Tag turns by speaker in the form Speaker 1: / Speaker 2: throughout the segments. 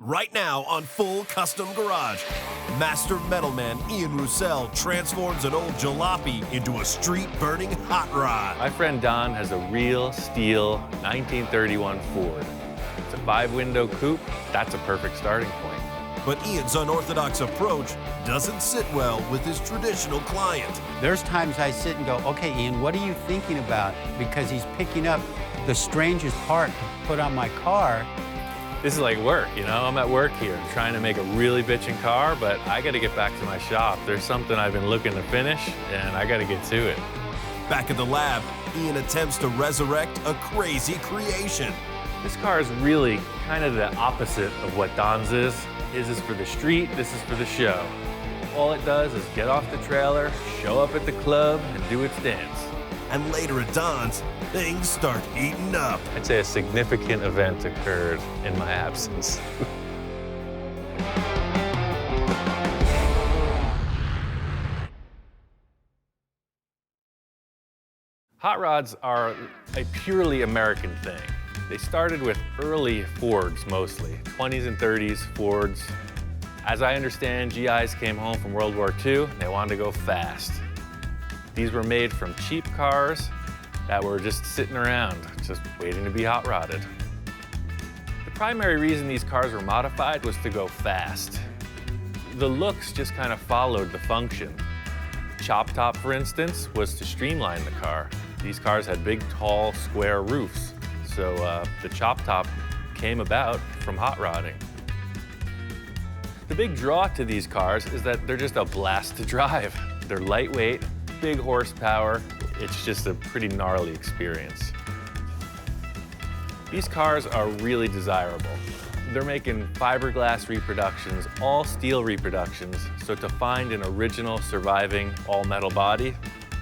Speaker 1: Right now on Full Custom Garage, master metalman Ian Roussel transforms an old jalopy into a street-burning hot rod.
Speaker 2: My friend Don has a real steel 1931 Ford. It's a 5-window coupe. That's a perfect starting point.
Speaker 1: But Ian's unorthodox approach doesn't sit well with his traditional client.
Speaker 3: There's times I sit and go, okay, Ian, what are you thinking about? Because he's picking up the strangest part to put on my car.
Speaker 2: This is like work, you know? I'm at work here trying to make a really bitchin' car, but I gotta get back to my shop. There's something I've been looking to finish, and I gotta get to it.
Speaker 1: Back at the lab, Ian attempts to resurrect a crazy creation.
Speaker 2: This car is really kind of the opposite of what Don's is. His is for the street, this is for the show. All it does is get off the trailer, show up at the club, and do its dance.
Speaker 1: And later at Don's, things start heating up.
Speaker 2: I'd say a significant event occurred in my absence. Hot rods are a purely American thing. They started with early Fords mostly, 20s and 30s Fords. As I understand, GIs came home from World War II, they wanted to go fast. These were made from cheap cars that were just sitting around, just waiting to be hot rodded. The primary reason these cars were modified was to go fast. The looks just kind of followed the function. Chop top, for instance, was to streamline the car. These cars had big, tall, square roofs, so the chop top came about from hot rodding. The big draw to these cars is that they're just a blast to drive. They're lightweight, big horsepower. It's just a pretty gnarly experience. These cars are really desirable. They're making fiberglass reproductions, all steel reproductions, so to find an original surviving all-metal body,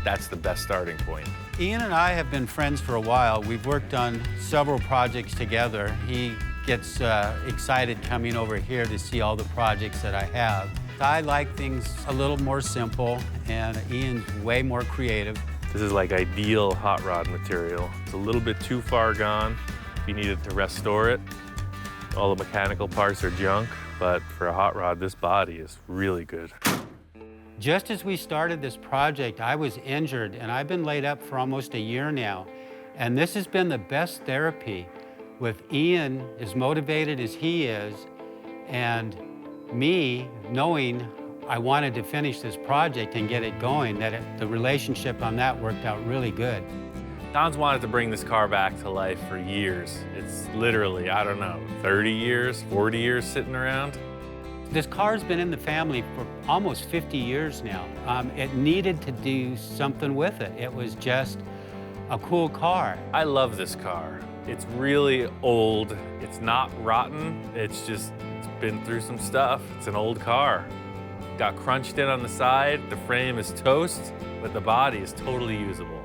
Speaker 2: that's the best starting point.
Speaker 3: Ian and I have been friends for a while. We've worked on several projects together. He gets excited coming over here to see all the projects that I have. I like things a little more simple, and Ian's way more creative.
Speaker 2: This is like ideal hot rod material. It's a little bit too far gone if you needed to restore it. All the mechanical parts are junk, but for a hot rod, this body is really good.
Speaker 3: Just as we started this project, I was injured, and I've been laid up for almost a year now. And this has been the best therapy, with Ian as motivated as he is, and me knowing I wanted to finish this project and get it going, the relationship on that worked out really good.
Speaker 2: Don's wanted to bring this car back to life for years. It's literally, I don't know, 30 years, 40 years sitting around.
Speaker 3: This car's been in the family for almost 50 years now. It needed to do something with it. It was just a cool car.
Speaker 2: I love this car. It's really old. It's not rotten. It's been through some stuff. It's an old car. Got crunched in on the side. The frame is toast, but the body is totally usable.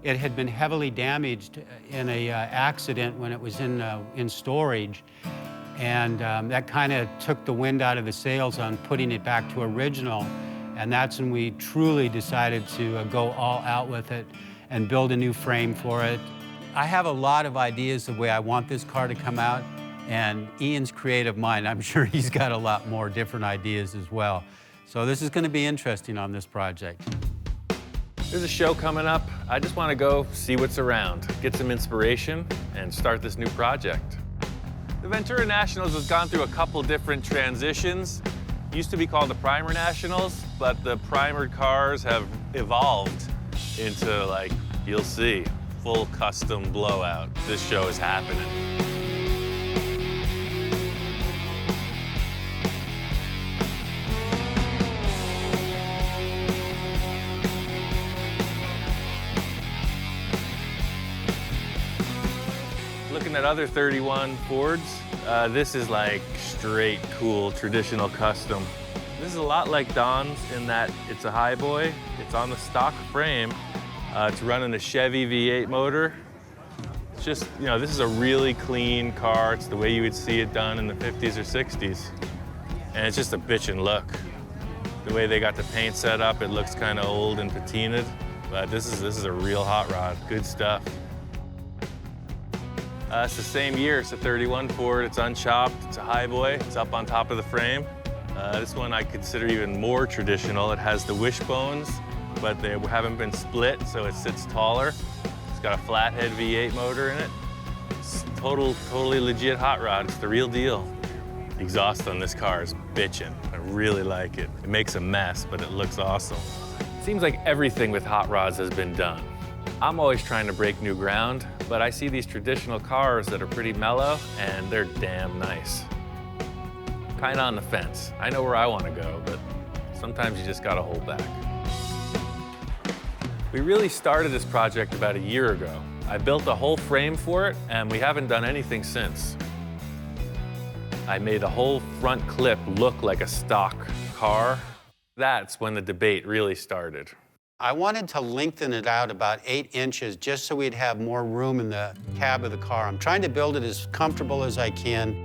Speaker 3: It had been heavily damaged in an accident when it was in storage. And that kind of took the wind out of the sails on putting it back to original. And that's when we truly decided to go all out with it and build a new frame for it. I have a lot of ideas the way I want this car to come out, and Ian's creative mind, I'm sure he's got a lot more different ideas as well. So this is going to be interesting on this project.
Speaker 2: There's a show coming up. I just want to go see what's around, get some inspiration, and start this new project. The Ventura Nationals has gone through a couple different transitions. It used to be called the Primer Nationals, but the primered cars have evolved into, like, you'll see, full custom blowout. This show is happening. Looking at other 31 Fords, this is like straight cool traditional custom. This is a lot like Don's in that it's a highboy. It's on the stock frame. It's running a Chevy V8 motor. It's just, you know, this is a really clean car. It's the way you would see it done in the 50s or 60s. And it's just a bitchin' look. The way they got the paint set up, it looks kind of old and patinaed. But this is a real hot rod. Good stuff. It's the same year. It's a 31 Ford. It's unchopped. It's a highboy. It's up on top of the frame. This one I consider even more traditional. It has the wishbones, but they haven't been split, so it sits taller. It's got a flathead V8 motor in it. It's totally legit hot rod. It's the real deal. The exhaust on this car is bitchin'. I really like it. It makes a mess, but it looks awesome. Seems like everything with hot rods has been done. I'm always trying to break new ground, but I see these traditional cars that are pretty mellow, and they're damn nice. Kinda on the fence. I know where I wanna go, but sometimes you just gotta hold back. We really started this project about a year ago. I built a whole frame for it, and we haven't done anything since. I made the whole front clip look like a stock car. That's when the debate really started.
Speaker 3: I wanted to lengthen it out about 8 inches just so we'd have more room in the cab of the car. I'm trying to build it as comfortable as I can.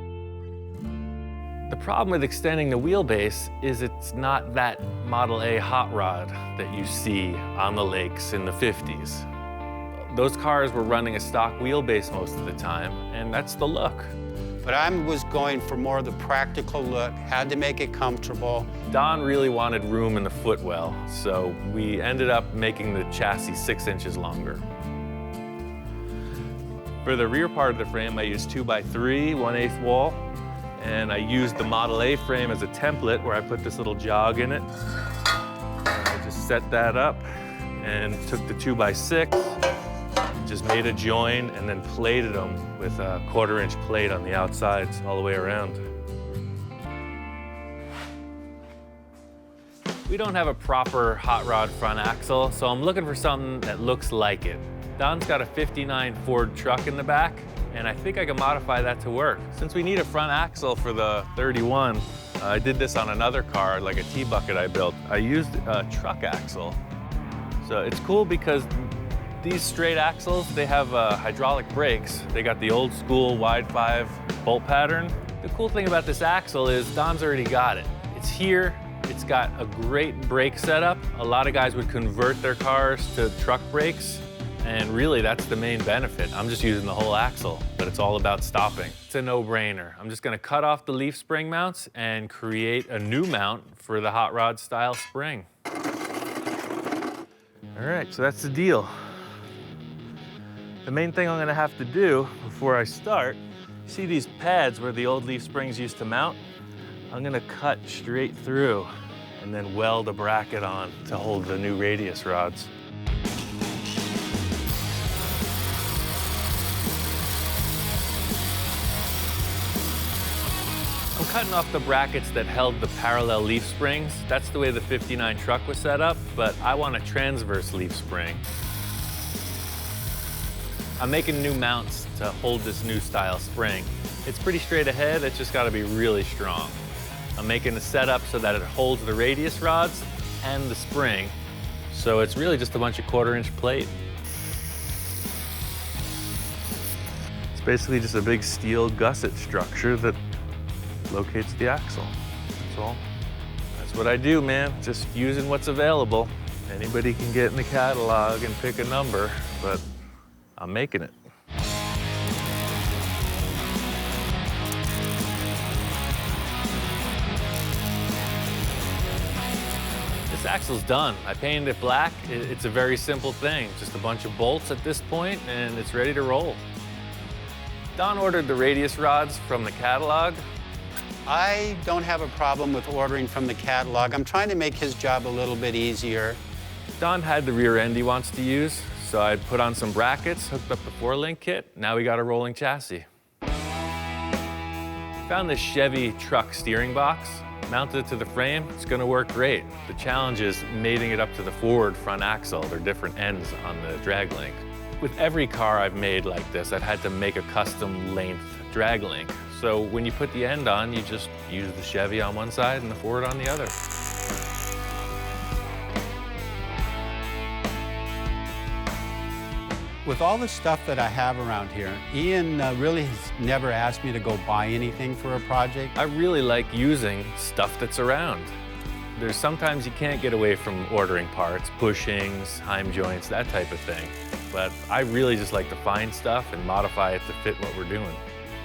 Speaker 2: The problem with extending the wheelbase is it's not that Model A hot rod that you see on the lakes in the 50s. Those cars were running a stock wheelbase most of the time, and that's the look.
Speaker 3: But I was going for more of the practical look, had to make it comfortable.
Speaker 2: Don really wanted room in the footwell, so we ended up making the chassis 6 inches longer. For the rear part of the frame, I used 2x3, 1/8 wall, and I used the Model A frame as a template where I put this little jog in it. I just set that up and took the 2x6, just made a join and then plated them with a 1/4-inch plate on the outsides all the way around. We don't have a proper hot rod front axle, so I'm looking for something that looks like it. Don's got a 59 Ford truck in the back, and I think I can modify that to work. Since we need a front axle for the 31, I did this on another car, like a T-bucket I built. I used a truck axle. So it's cool because these straight axles, they have hydraulic brakes. They got the old school wide 5 bolt pattern. The cool thing about this axle is Don's already got it. It's here, it's got a great brake setup. A lot of guys would convert their cars to truck brakes, and really that's the main benefit. I'm just using the whole axle, but it's all about stopping. It's a no-brainer. I'm just gonna cut off the leaf spring mounts and create a new mount for the hot rod style spring. All right, so that's the deal. The main thing I'm gonna have to do before I start, see these pads where the old leaf springs used to mount? I'm gonna cut straight through and then weld a bracket on to hold the new radius rods. I'm cutting off the brackets that held the parallel leaf springs. That's the way the 59 truck was set up, but I want a transverse leaf spring. I'm making new mounts to hold this new style spring. It's pretty straight ahead, it's just gotta be really strong. I'm making the setup so that it holds the radius rods and the spring. So it's really just a bunch of 1/4-inch plate. It's basically just a big steel gusset structure that locates the axle. That's all. That's what I do, man. Just using what's available. Anybody can get in the catalog and pick a number, but I'm making it. This axle's done. I painted it black. It's a very simple thing. Just a bunch of bolts at this point, and it's ready to roll. Don ordered the radius rods from the catalog.
Speaker 3: I don't have a problem with ordering from the catalog. I'm trying to make his job a little bit easier.
Speaker 2: Don had the rear end he wants to use, so I put on some brackets, hooked up the 4-link kit. Now we got a rolling chassis. Found this Chevy truck steering box, mounted it to the frame. It's gonna work great. The challenge is mating it up to the forward front axle. They're different ends on the drag link. With every car I've made like this, I've had to make a custom length drag link. So when you put the end on, you just use the Chevy on one side and the Ford on the other.
Speaker 3: With all the stuff that I have around here, Ian really has never asked me to go buy anything for a project.
Speaker 2: I really like using stuff that's around. There's sometimes you can't get away from ordering parts, bushings, heim joints, that type of thing. But I really just like to find stuff and modify it to fit what we're doing.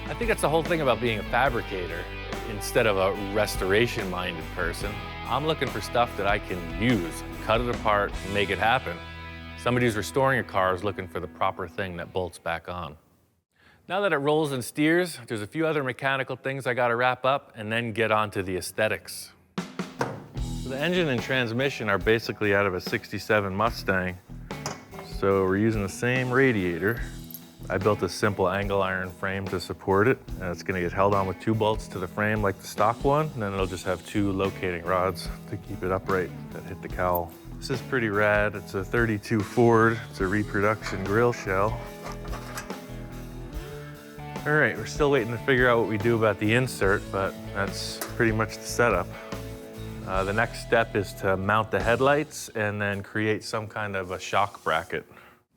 Speaker 2: I think that's the whole thing about being a fabricator instead of a restoration-minded person. I'm looking for stuff that I can use, cut it apart, and make it happen. Somebody who's restoring a car is looking for the proper thing that bolts back on. Now that it rolls and steers, there's a few other mechanical things I gotta wrap up and then get on to the aesthetics. So the engine and transmission are basically out of a '67 Mustang. So we're using the same radiator. I built a simple angle iron frame to support it, and it's gonna get held on with 2 bolts to the frame like the stock one, and then it'll just have 2 locating rods to keep it upright that hit the cowl. This is pretty rad. It's a 32 Ford. It's a reproduction grill shell. All right, we're still waiting to figure out what we do about the insert, but that's pretty much the setup. The next step is to mount the headlights and then create some kind of a shock bracket.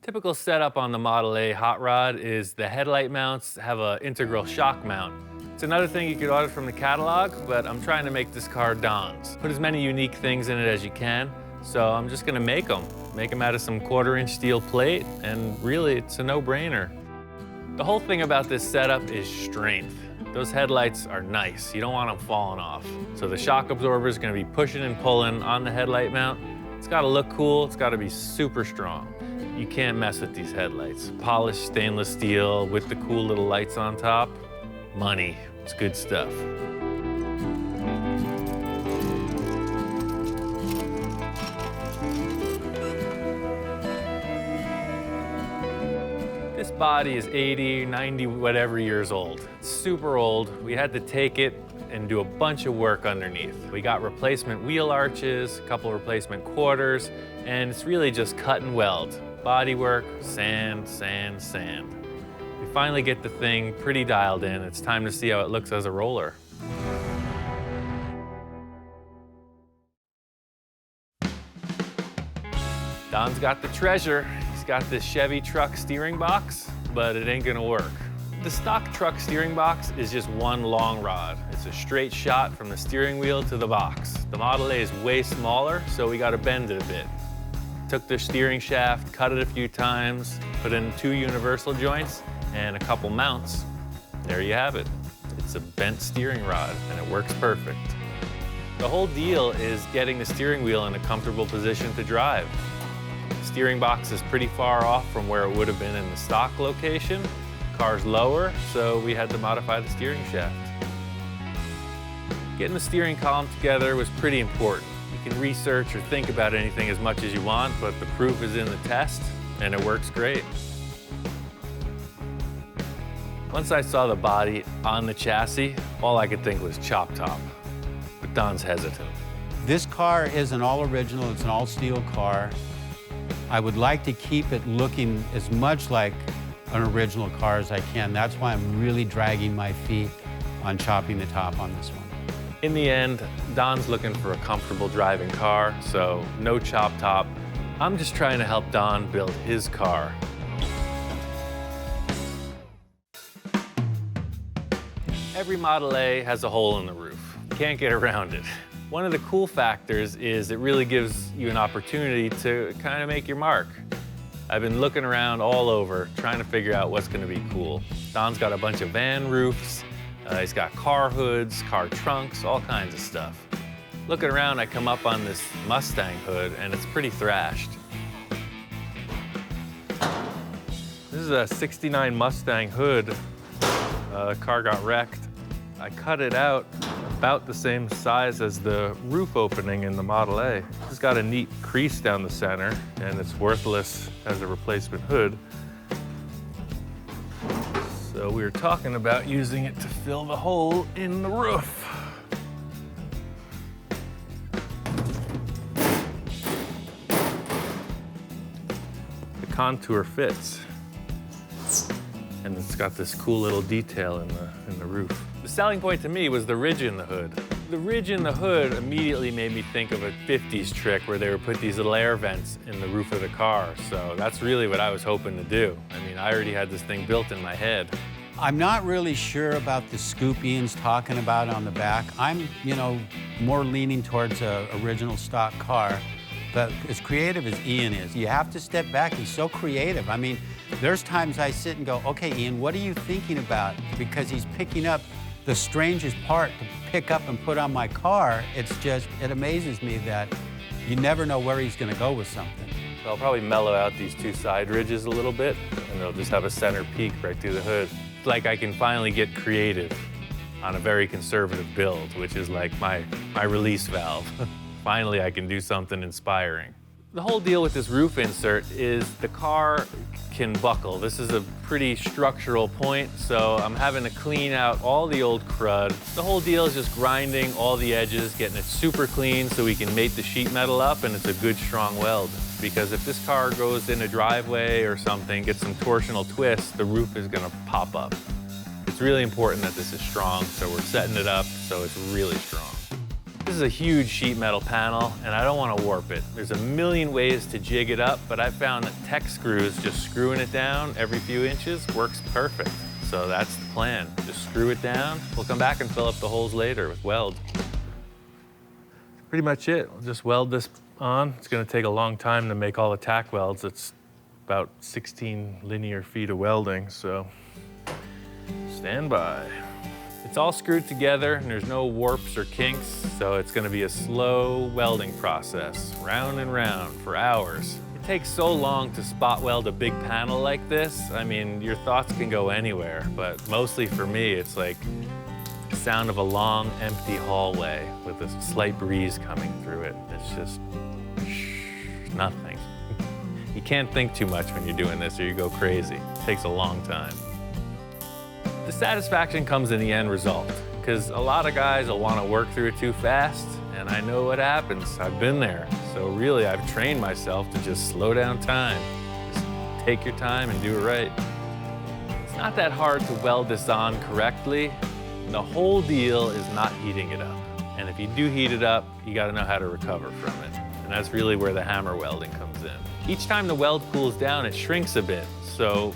Speaker 2: Typical setup on the Model A hot rod is the headlight mounts have an integral shock mount. It's another thing you could order from the catalog, but I'm trying to make this car Don's. Put as many unique things in it as you can, so I'm just gonna make them. Make them out of some 1/4-inch steel plate, and really, it's a no-brainer. The whole thing about this setup is strength. Those headlights are nice. You don't want them falling off. So the shock absorber is gonna be pushing and pulling on the headlight mount. It's gotta look cool, it's gotta be super strong. You can't mess with these headlights. Polished stainless steel with the cool little lights on top. Money, it's good stuff. This body is 80, 90, whatever years old. It's super old. We had to take it and do a bunch of work underneath. We got replacement wheel arches, a couple replacement quarters, and it's really just cut and weld. Body work, sand, sand, sand. We finally get the thing pretty dialed in. It's time to see how it looks as a roller. Don's got the treasure. He's got this Chevy truck steering box, but it ain't gonna work. The stock truck steering box is just one long rod. It's a straight shot from the steering wheel to the box. The Model A is way smaller, so we gotta bend it a bit. Took the steering shaft, cut it a few times, put in 2 universal joints and a couple mounts. There you have it. It's a bent steering rod, and it works perfect. The whole deal is getting the steering wheel in a comfortable position to drive. The steering box is pretty far off from where it would have been in the stock location. Car's lower, so we had to modify the steering shaft. Getting the steering column together was pretty important. You can research or think about anything as much as you want, but the proof is in the test, and it works great. Once I saw the body on the chassis, all I could think was chop top, but Don's hesitant.
Speaker 3: This car is an all original, it's an all steel car. I would like to keep it looking as much like an original car as I can. That's why I'm really dragging my feet on chopping the top on this one.
Speaker 2: In the end, Don's looking for a comfortable driving car, so no chop top. I'm just trying to help Don build his car. Every Model A has a hole in the roof. You can't get around it. One of the cool factors is it really gives you an opportunity to kind of make your mark. I've been looking around all over, trying to figure out what's gonna be cool. Don's got a bunch of van roofs, he's got car hoods, car trunks, all kinds of stuff. Looking around, I come up on this Mustang hood, and it's pretty thrashed. This is a '69 Mustang hood. The car got wrecked. I cut it out about the same size as the roof opening in the Model A. It's got a neat crease down the center, and it's worthless as a replacement hood. So we were talking about using it to fill the hole in the roof. The contour fits, and it's got this cool little detail in the roof. The selling point to me was the ridge in the hood. The ridge in the hood immediately made me think of a 50s trick where they would put these little air vents in the roof of the car. So that's really what I was hoping to do. I mean, I already had this thing built in my head.
Speaker 3: I'm not really sure about the scoop Ian's talking about on the back. I'm, more leaning towards a original stock car. But as creative as Ian is, you have to step back. He's so creative. I mean, there's times I sit and go, okay, Ian, what are you thinking about? Because he's picking up the strangest part to pick up and put on my car. It amazes me that you never know where he's gonna go with something.
Speaker 2: So I'll probably mellow out these two side ridges a little bit, and they'll just have a center peak right through the hood. It's like I can finally get creative on a very conservative build, which is like my release valve. Finally, I can do something inspiring. The whole deal with this roof insert is the car can buckle. This is a pretty structural point, so I'm having to clean out all the old crud. The whole deal is just grinding all the edges, getting it super clean so we can mate the sheet metal up, and it's a good, strong weld. Because if this car goes in a driveway or something, gets some torsional twist, the roof is gonna pop up. It's really important that this is strong, so we're setting it up so it's really strong. This is a huge sheet metal panel, and I don't want to warp it. There's a million ways to jig it up, but I found that tech screws, just screwing it down every few inches, works perfect. So that's the plan. Just screw it down. We'll come back and fill up the holes later with weld. Pretty much it. We'll just weld this on. It's going to take a long time to make all the tack welds. It's about 16 linear feet of welding, so stand by. It's all screwed together and there's no warps or kinks, so it's gonna be a slow welding process, round and round for hours. It takes so long to spot weld a big panel like this. I mean, your thoughts can go anywhere, but mostly for me, it's like the sound of a long, empty hallway with a slight breeze coming through it. It's just nothing. You can't think too much when you're doing this or you go crazy. It takes a long time. The satisfaction comes in the end result, because a lot of guys will want to work through it too fast, and I know what happens. I've been there. So really, I've trained myself to just slow down time. Just take your time and do it right. It's not that hard to weld this on correctly. The whole deal is not heating it up. And if you do heat it up, you got to know how to recover from it. And that's really where the hammer welding comes in. Each time the weld cools down, it shrinks a bit. So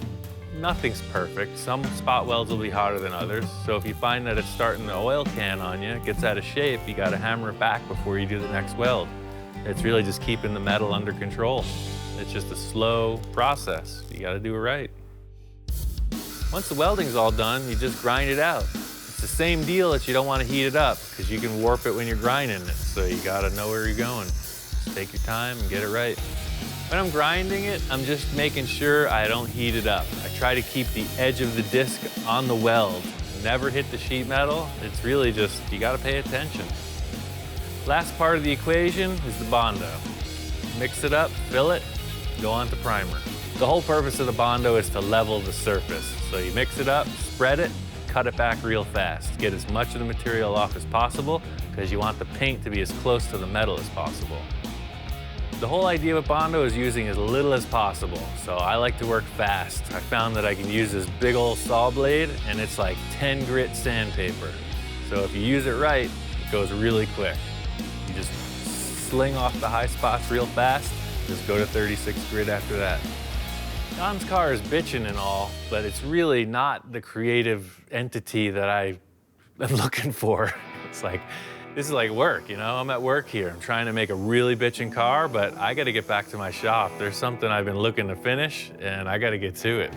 Speaker 2: nothing's perfect. Some spot welds will be hotter than others. So if you find that it's starting to oil can on you, it gets out of shape, you gotta hammer it back before you do the next weld. It's really just keeping the metal under control. It's just a slow process. You gotta do it right. Once the welding's all done, you just grind it out. It's the same deal that you don't wanna heat it up, because you can warp it when you're grinding it. So you gotta know where you're going. Just take your time and get it right. When I'm grinding it, I'm just making sure I don't heat it up. I try to keep the edge of the disc on the weld. Never hit the sheet metal. It's really just, you gotta pay attention. Last part of the equation is the Bondo. Mix it up, fill it, go on to primer. The whole purpose of the Bondo is to level the surface. So you mix it up, spread it, cut it back real fast. Get as much of the material off as possible, because you want the paint to be as close to the metal as possible. The whole idea with Bondo is using as little as possible, so I like to work fast. I found that I can use this big old saw blade, and it's like 10 grit sandpaper. So if you use it right, it goes really quick. You just sling off the high spots real fast, just go to 36 grit after that. Don's car is bitchin' and all, but it's really not the creative entity that I'm looking for. It's like, this is like work, you know? I'm at work here. I'm trying to make a really bitchin' car, but I gotta get back to my shop. There's something I've been looking to finish, and I gotta get to it.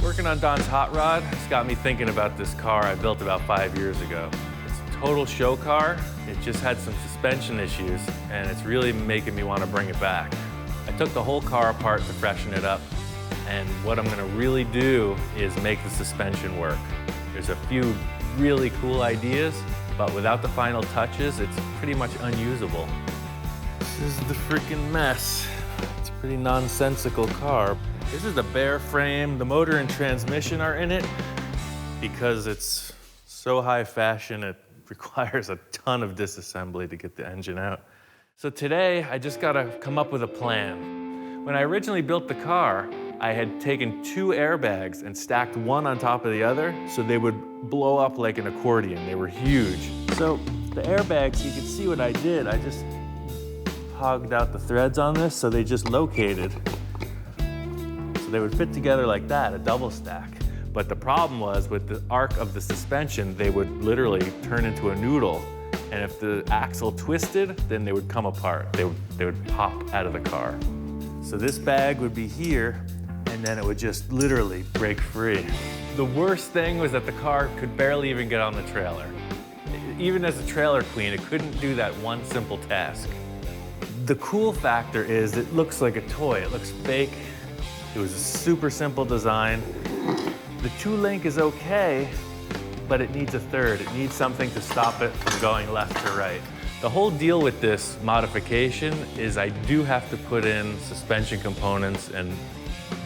Speaker 2: Working on Don's hot rod has got me thinking about this car I built about 5 years ago. It's a total show car. It just had some suspension issues, and it's really making me want to bring it back. I took the whole car apart to freshen it up, and what I'm gonna really do is make the suspension work. There's a few really cool ideas, but without the final touches, it's pretty much unusable. This is the freaking mess. It's a pretty nonsensical car. This is the bare frame. The motor and transmission are in it because it's so high fashion, it requires a ton of disassembly to get the engine out. So today, I just gotta come up with a plan. When I originally built the car, I had taken 2 airbags and stacked one on top of the other so they would blow up like an accordion. They were huge. So the airbags, you can see what I did. I just hogged out the threads on this so they just located. So they would fit together like that, a double stack. But the problem was with the arc of the suspension, they would literally turn into a noodle. And if the axle twisted, then they would come apart. They would pop out of the car. So this bag would be here, and then it would just literally break free. The worst thing was that the car could barely even get on the trailer. Even as a trailer queen, it couldn't do that one simple task. The cool factor is it looks like a toy. It looks fake. It was a super simple design. The 2-link is okay, but it needs a third. It needs something to stop it from going left to right. The whole deal with this modification is I do have to put in suspension components and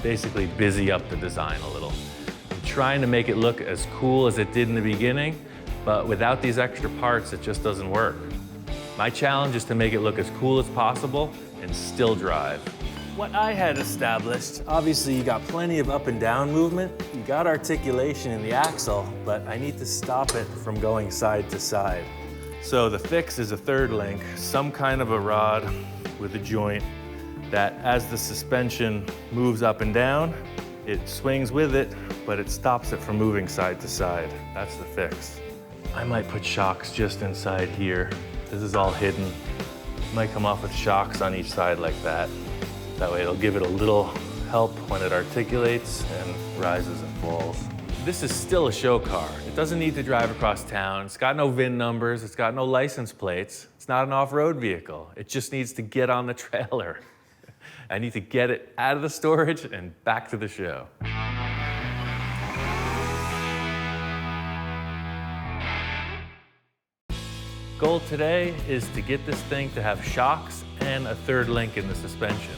Speaker 2: basically busy up the design a little. I'm trying to make it look as cool as it did in the beginning, but without these extra parts, it just doesn't work. My challenge is to make it look as cool as possible and still drive. What I had established, obviously you got plenty of up and down movement, you got articulation in the axle, but I need to stop it from going side to side. So the fix is a 3rd link, some kind of a rod with a joint that as the suspension moves up and down, it swings with it, but it stops it from moving side to side. That's the fix. I might put shocks just inside here. This is all hidden. Might come off with shocks on each side like that. That way it'll give it a little help when it articulates and rises and falls. This is still a show car. It doesn't need to drive across town. It's got no VIN numbers. It's got no license plates. It's not an off-road vehicle. It just needs to get on the trailer. I need to get it out of the storage and back to the show. Goal today is to get this thing to have shocks and a 3rd link in the suspension.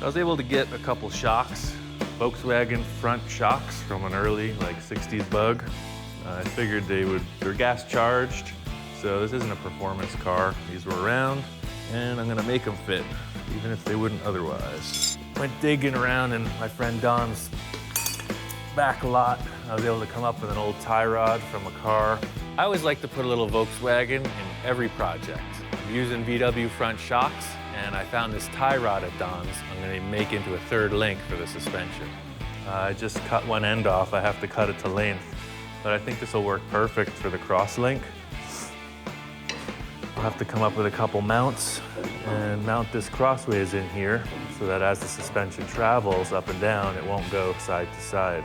Speaker 2: I was able to get a couple shocks, Volkswagen front shocks from an early, 60s Bug. I figured they're gas charged, so this isn't a performance car. These were around, and I'm gonna make them fit, even if they wouldn't otherwise. Went digging around in my friend Don's back lot. I was able to come up with an old tie rod from a car. I always like to put a little Volkswagen in every project. I'm using VW front shocks, and I found this tie rod at Don's. I'm gonna make into a 3rd link for the suspension. I just cut one end off. I have to cut it to length, but I think this will work perfect for the cross link. I'll have to come up with a couple mounts and mount this crossways in here so that as the suspension travels up and down, it won't go side to side.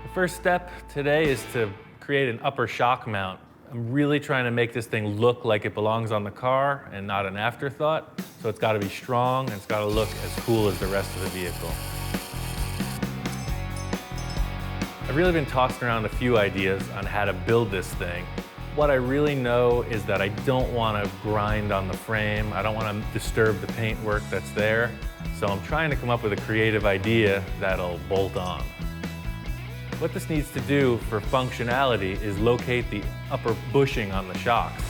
Speaker 2: The first step today is to create an upper shock mount. I'm really trying to make this thing look like it belongs on the car and not an afterthought. So it's got to be strong and it's got to look as cool as the rest of the vehicle. I've really been tossing around a few ideas on how to build this thing. What I really know is that I don't want to grind on the frame. I don't want to disturb the paintwork that's there. So I'm trying to come up with a creative idea that'll bolt on. What this needs to do for functionality is locate the upper bushing on the shocks.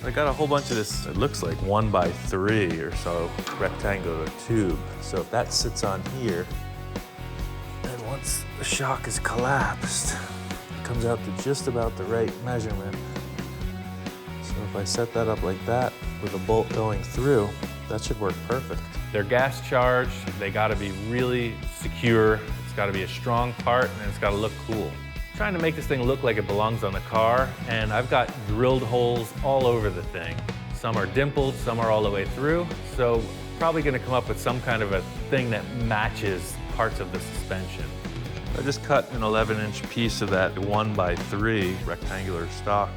Speaker 2: I got a whole bunch of this, it looks like 1x3 or so rectangular tube. So if that sits on here, then once the shock is collapsed, it comes out to just about the right measurement. So if I set that up like that with a bolt going through, that should work perfect. They're gas charged, they gotta be really secure. It's got to be a strong part and it's got to look cool. I'm trying to make this thing look like it belongs on the car, and I've got drilled holes all over the thing. Some are dimpled, some are all the way through, so probably going to come up with some kind of a thing that matches parts of the suspension. I just cut an 11-inch piece of that 1x3 rectangular stock,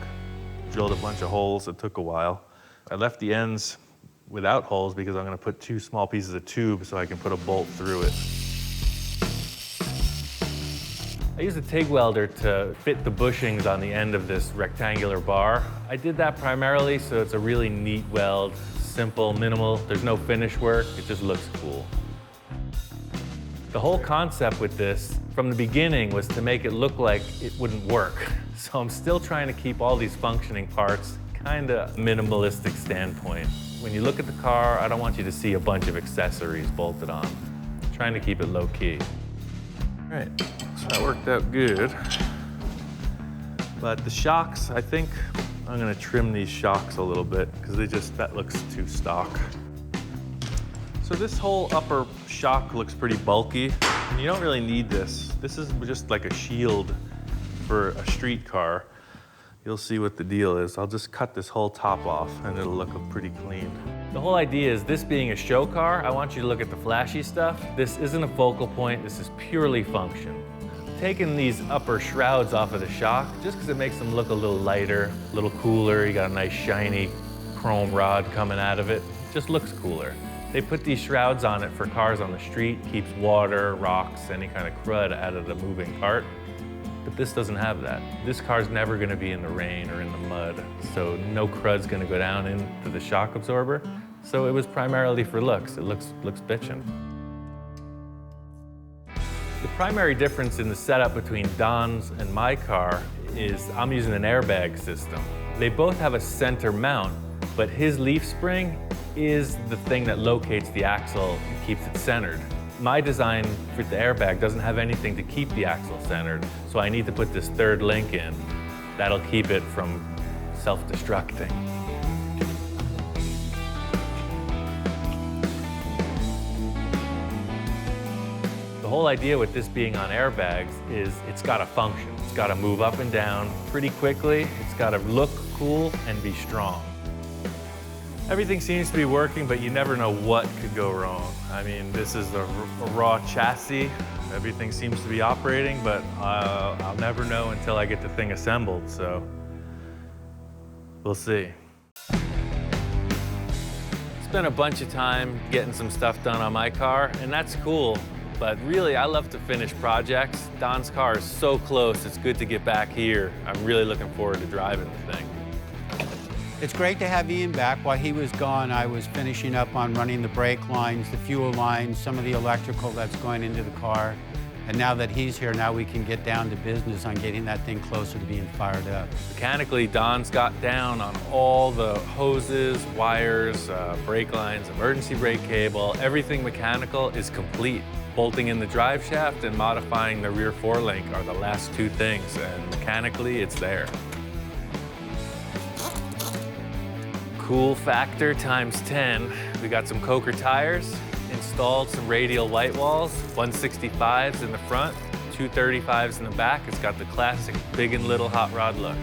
Speaker 2: drilled a bunch of holes. It took a while. I left the ends without holes because I'm going to put 2 small pieces of tube so I can put a bolt through it. I used a TIG welder to fit the bushings on the end of this rectangular bar. I did that primarily so it's a really neat weld, simple, minimal. There's no finish work, it just looks cool. The whole concept with this from the beginning was to make it look like it wouldn't work. So I'm still trying to keep all these functioning parts kind of minimalistic standpoint. When you look at the car, I don't want you to see a bunch of accessories bolted on. I'm trying to keep it low key. All right. So that worked out good. But the shocks, I think I'm gonna trim these shocks a little bit because that looks too stock. So this whole upper shock looks pretty bulky, and you don't really need this. This is just like a shield for a street car. You'll see what the deal is. I'll just cut this whole top off and it'll look pretty clean. The whole idea is this being a show car, I want you to look at the flashy stuff. This isn't a focal point, this is purely function. Taking these upper shrouds off of the shock, just because it makes them look a little lighter, a little cooler. You got a nice shiny chrome rod coming out of it. Just looks cooler. They put these shrouds on it for cars on the street, keeps water, rocks, any kind of crud out of the moving part. But this doesn't have that. This car's never gonna be in the rain or in the mud, so no crud's gonna go down into the shock absorber. So it was primarily for looks. It looks bitchin'. The primary difference in the setup between Don's and my car is I'm using an airbag system. They both have a center mount, but his leaf spring is the thing that locates the axle and keeps it centered. My design for the airbag doesn't have anything to keep the axle centered, so I need to put this third link in. That'll keep it from self-destructing. The whole idea with this being on airbags is it's got to function. It's got to move up and down pretty quickly. It's got to look cool and be strong. Everything seems to be working, but you never know what could go wrong. I mean, this is a raw chassis. Everything seems to be operating, but I'll never know until I get the thing assembled, so we'll see. Spent a bunch of time getting some stuff done on my car, and that's cool. But really, I love to finish projects. Don's car is so close, it's good to get back here. I'm really looking forward to driving the thing.
Speaker 3: It's great to have Ian back. While he was gone, I was finishing up on running the brake lines, the fuel lines, some of the electrical that's going into the car. And now that he's here, now we can get down to business on getting that thing closer to being fired up.
Speaker 2: Mechanically, Don's got down on all the hoses, wires, brake lines, emergency brake cable. Everything mechanical is complete. Bolting in the drive shaft and modifying the rear forelink are the last two things, and mechanically, it's there. Cool factor times 10. We got some Coker tires, installed some radial white walls, 165s in the front, 235s in the back. It's got the classic big and little hot rod look.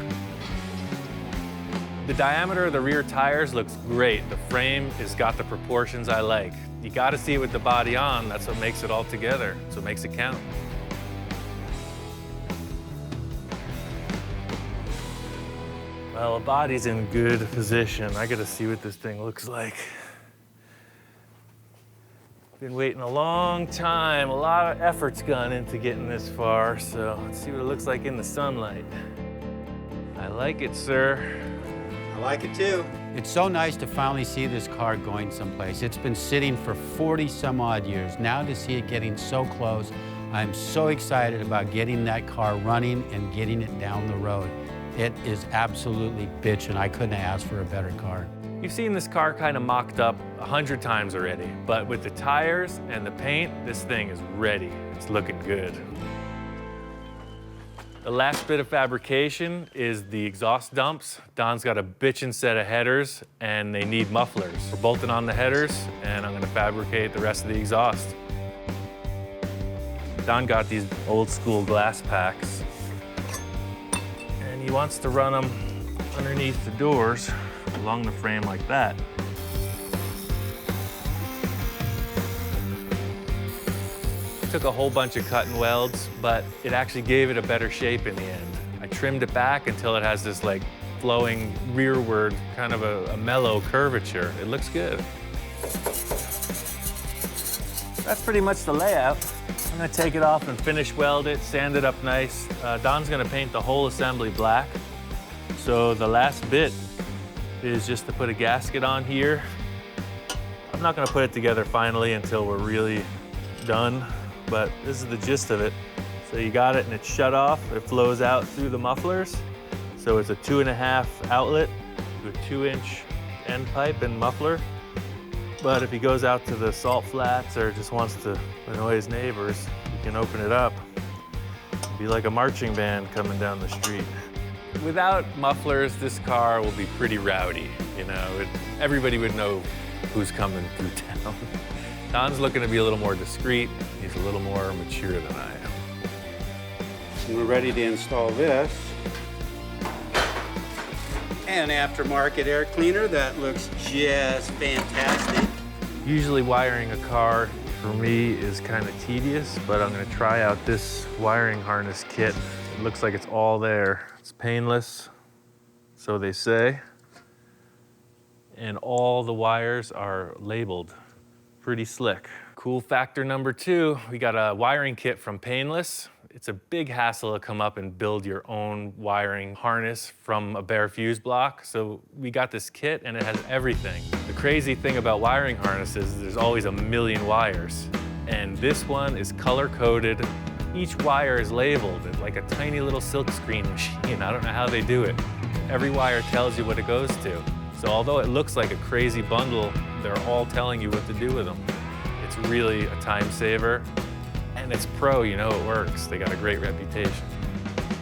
Speaker 2: The diameter of the rear tires looks great. The frame has got the proportions I like. You gotta see it with the body on. That's what makes it all together. That's what makes it count. Well, the body's in good position. I gotta see what this thing looks like. Been waiting a long time. A lot of effort's gone into getting this far, so let's see what it looks like in the sunlight. I like it, sir.
Speaker 3: I like it too. It's so nice to finally see this car going someplace. It's been sitting for 40 some odd years. Now to see it getting so close, I'm so excited about getting that car running and getting it down the road. It is absolutely bitchin'. I couldn't have asked for a better car.
Speaker 2: You've seen this car kind of mocked up 100 times already, but with the tires and the paint, this thing is ready. It's looking good. The last bit of fabrication is the exhaust dumps. Don's got a bitchin' set of headers, and they need mufflers. We're bolting on the headers, and I'm gonna fabricate the rest of the exhaust. Don got these old school glass packs, and he wants to run them underneath the doors along the frame like that. Took a whole bunch of cut and welds, but it actually gave it a better shape in the end. I trimmed it back until it has this like flowing rearward, kind of a mellow curvature. It looks good. That's pretty much the layout. I'm gonna take it off and finish weld it, sand it up nice. Don's gonna paint the whole assembly black. So the last bit is just to put a gasket on here. I'm not gonna put it together finally until we're really done, but this is the gist of it. So you got it and it's shut off. It flows out through the mufflers. So it's a 2.5 outlet to a 2-inch end pipe and muffler. But if he goes out to the salt flats or just wants to annoy his neighbors, he can open it up. It'd be like a marching band coming down the street. Without mufflers, this car will be pretty rowdy. You know, everybody would know who's coming through town. Don's looking to be a little more discreet. He's a little more mature than I am.
Speaker 3: And we're ready to install this. An aftermarket air cleaner that looks just fantastic.
Speaker 2: Usually wiring a car for me is kind of tedious, but I'm gonna try out this wiring harness kit. It looks like it's all there. It's painless, so they say. And all the wires are labeled. Pretty slick. Cool factor number 2, we got a wiring kit from Painless. It's a big hassle to come up and build your own wiring harness from a bare fuse block. So we got this kit and it has everything. The crazy thing about wiring harnesses is there's always a million wires. And this one is color coded. Each wire is labeled. It's like a tiny little silk screen machine. I don't know how they do it. Every wire tells you what it goes to. So although it looks like a crazy bundle, they're all telling you what to do with them. It's really a time saver. And it's pro, you know it works. They got a great reputation.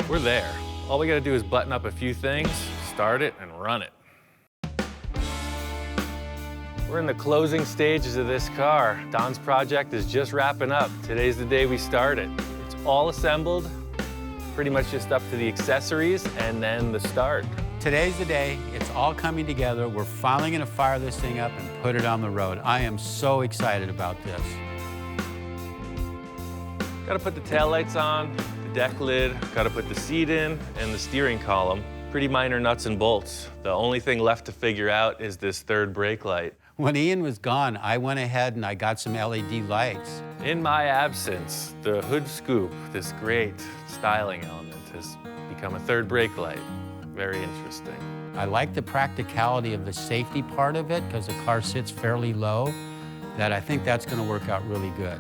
Speaker 2: We're there. All we gotta do is button up a few things, start it, and run it. We're in the closing stages of this car. Don's project is just wrapping up. Today's the day we start it. It's all assembled, pretty much just up to the accessories and then the start.
Speaker 3: Today's the day. It's all coming together. We're finally gonna fire this thing up and put it on the road. I am so excited about this.
Speaker 2: Gotta put the taillights on, the deck lid, gotta put the seat in, and the steering column. Pretty minor nuts and bolts. The only thing left to figure out is this third brake light.
Speaker 3: When Ian was gone, I went ahead and I got some LED lights.
Speaker 2: In my absence, the hood scoop, this great styling element, has become a third brake light. Very interesting.
Speaker 3: I like the practicality of the safety part of it because the car sits fairly low, that I think that's gonna work out really good.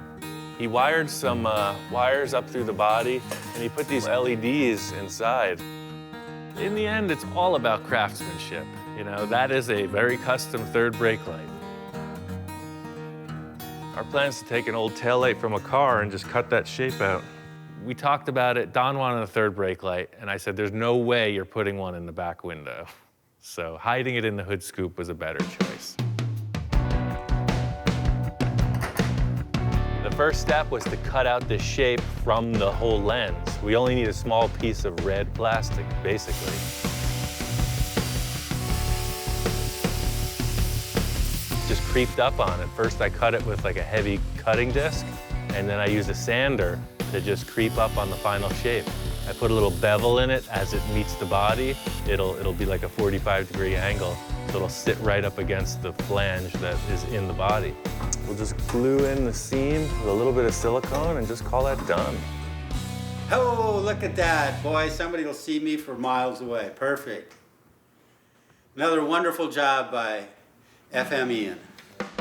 Speaker 2: He wired some wires up through the body, and he put these LEDs inside. In the end, it's all about craftsmanship. You know, that is a very custom third brake light. Our plan is to take an old taillight from a car and just cut that shape out. We talked about it. Don wanted a third brake light, and I said, there's no way you're putting one in the back window. So hiding it in the hood scoop was a better choice. The first step was to cut out the shape from the whole lens. We only need a small piece of red plastic, basically. Just creeped up on it. First I cut it with like a heavy cutting disc, and then I used a sander to just creep up on the final shape. I put a little bevel in it as it meets the body. It'll be like a 45-degree angle, so it'll sit right up against the flange that is in the body. We'll just glue in the seam with a little bit of silicone and just call that done.
Speaker 3: Oh, look at that. Boy, somebody will see me for miles away. Perfect. Another wonderful job by FM Ian.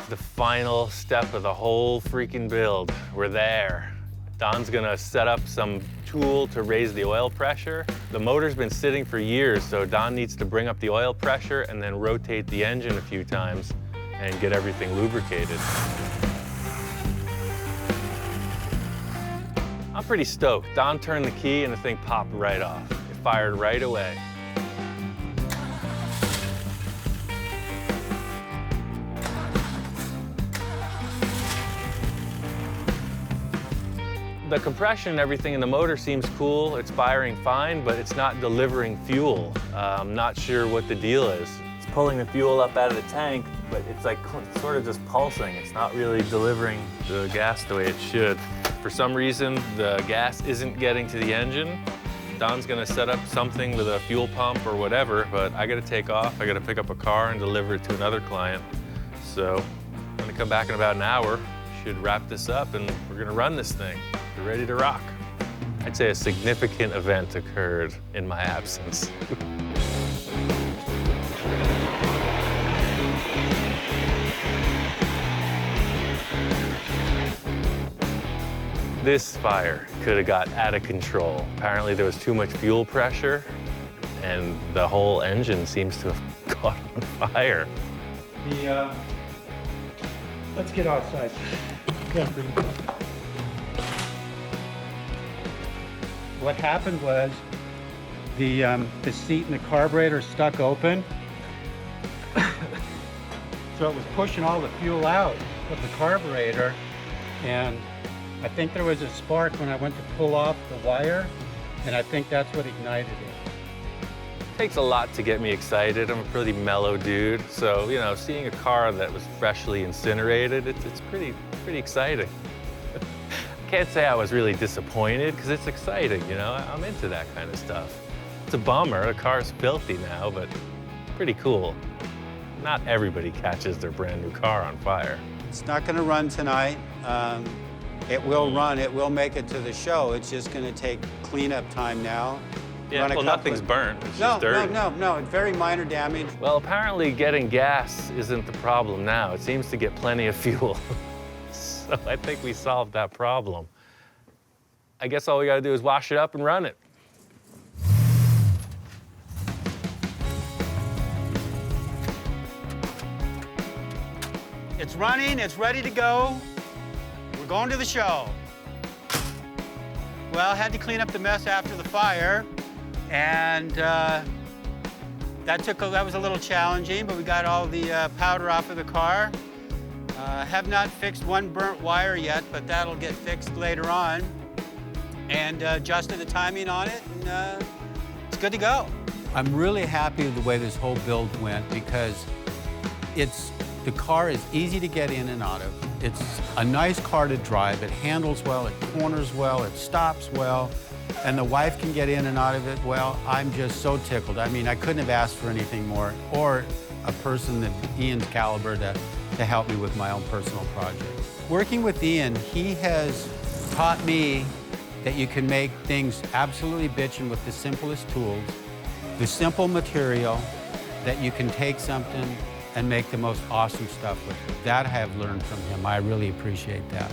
Speaker 2: The final step of the whole freaking build. We're there. Don's gonna set up some tool to raise the oil pressure. The motor's been sitting for years, so Don needs to bring up the oil pressure and then rotate the engine a few times and get everything lubricated. I'm pretty stoked. Don turned the key and the thing popped right off. It fired right away. The compression and everything in the motor seems cool. It's firing fine, but it's not delivering fuel. I'm not sure what the deal is. It's pulling the fuel up out of the tank, but it's like sort of just pulsing. It's not really delivering the gas the way it should. For some reason, the gas isn't getting to the engine. Don's gonna set up something with a fuel pump or whatever, but I gotta take off. I gotta pick up a car and deliver it to another client. So I'm gonna come back in about an hour. Should wrap this up and we're gonna run this thing. We're ready to rock. I'd say a significant event occurred in my absence. This fire could have got out of control. Apparently there was too much fuel pressure and the whole engine seems to have caught on fire.
Speaker 3: Let's get outside. What happened was the seat and the carburetor stuck open. So it was pushing all the fuel out of the carburetor, and I think there was a spark when I went to pull off the wire, And I think that's what ignited it.
Speaker 2: It takes a lot to get me excited. I'm a pretty mellow dude. So, you know, seeing a car that was freshly incinerated, it's pretty exciting. I can't say I was really disappointed because it's exciting, you know? I'm into that kind of stuff. It's a bummer, the car's filthy now, but pretty cool. Not everybody catches their brand new car on fire.
Speaker 3: It's not going to run tonight. It will run, it will make it to the show. It's just going to take cleanup time now.
Speaker 2: Yeah, well, nothing's burnt, it's just dirty.
Speaker 3: No, it's very minor damage.
Speaker 2: Well, apparently getting gas isn't the problem now. It seems to get plenty of fuel. So I think we solved that problem. I guess all we gotta do is wash it up and run it.
Speaker 3: It's running, it's ready to go. We're going to the show. Well, I had to clean up the mess after the fire, and that was a little challenging, but we got all the powder off of the car. Have not fixed one burnt wire yet, but that'll get fixed later on. And adjusted the timing on it, and it's good to go. I'm really happy with the way this whole build went because the car is easy to get in and out of. It's a nice car to drive. It handles well, it corners well, it stops well, and the wife can get in and out of it well. I'm just so tickled. I mean, I couldn't have asked for anything more, or a person that Ian's caliber to help me with my own personal project. Working with Ian, he has taught me that you can make things absolutely bitchin' with the simplest tools, the simple material, that you can take something and make the most awesome stuff with it. That I have learned from him. I really appreciate that.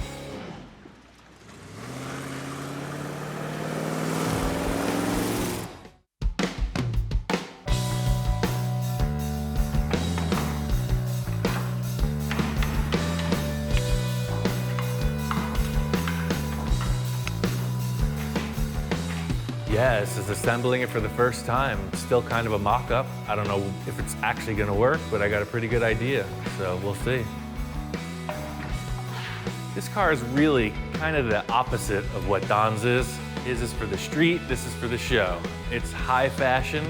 Speaker 2: Yeah, this is assembling it for the first time. It's still kind of a mock-up. I don't know if it's actually gonna work, but I got a pretty good idea, so we'll see. This car is really kind of the opposite of what Don's is. His is for the street, this is for the show. It's high fashion.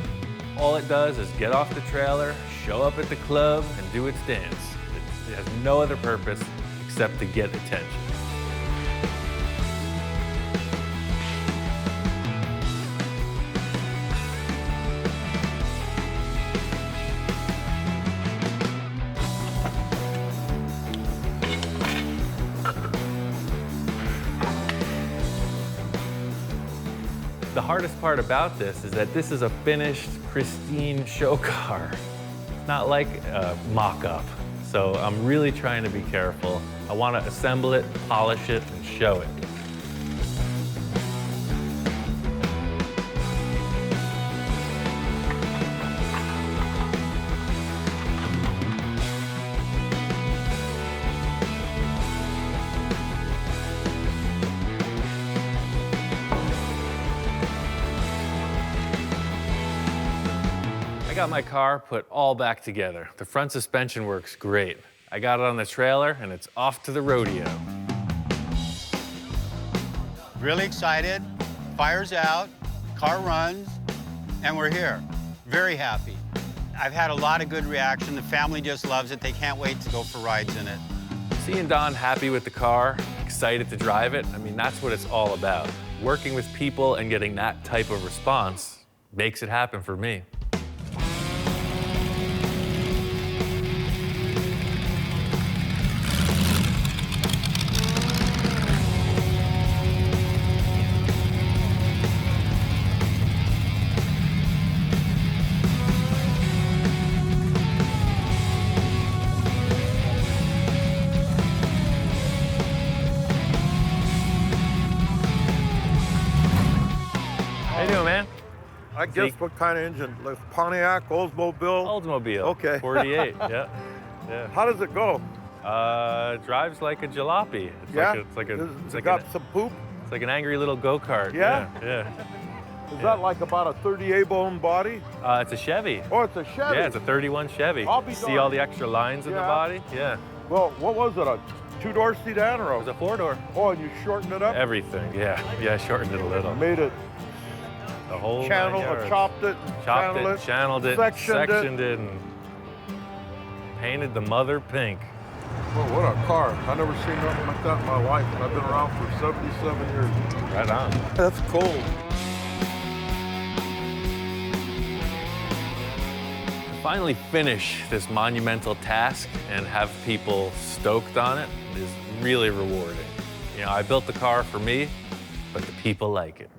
Speaker 2: All it does is get off the trailer, show up at the club, and do its dance. It has no other purpose except to get attention. The hardest part about this is that this is a finished, pristine show car. It's not like a mock-up. So I'm really trying to be careful. I want to assemble it, polish it, and show it. I got my car put all back together. The front suspension works great. I got it on the trailer and it's off to the rodeo.
Speaker 3: Really excited, fire's out, car runs, and we're here. Very happy. I've had a lot of good reaction. The family just loves it. They can't wait to go for rides in it.
Speaker 2: Seeing Don happy with the car, excited to drive it, I mean, that's what it's all about. Working with people and getting that type of response makes it happen for me. How you doing, man?
Speaker 4: I guess what kind of engine? Like Pontiac, Oldsmobile?
Speaker 2: Oldsmobile.
Speaker 4: Okay.
Speaker 2: 48, yeah.
Speaker 4: How does it go?
Speaker 2: It drives like a jalopy. It's like
Speaker 4: It's got some poop?
Speaker 2: It's like an angry little go-kart.
Speaker 4: Yeah?
Speaker 2: Yeah.
Speaker 4: Is that like about a 38 bone body?
Speaker 2: It's a Chevy.
Speaker 4: Oh, it's a Chevy?
Speaker 2: Yeah, it's a 31 Chevy.
Speaker 4: I'll be
Speaker 2: See
Speaker 4: darned.
Speaker 2: all the extra lines in the body? Yeah.
Speaker 4: Well, what was it, a two-door sedan or
Speaker 2: It was a four-door.
Speaker 4: Oh, and you shortened it up?
Speaker 2: Everything, yeah. Yeah, I shortened it a little.
Speaker 4: Made it
Speaker 2: The whole
Speaker 4: channel,
Speaker 2: 9 yards.
Speaker 4: chopped it,
Speaker 2: Channeled it, sectioned it, and painted the mother pink.
Speaker 4: Well, what a car. I've never seen nothing like that in my life. I've been around for 77 years.
Speaker 2: Right on.
Speaker 4: That's cool.
Speaker 2: To finally finish this monumental task and have people stoked on it is really rewarding. You know, I built the car for me, but the people like it.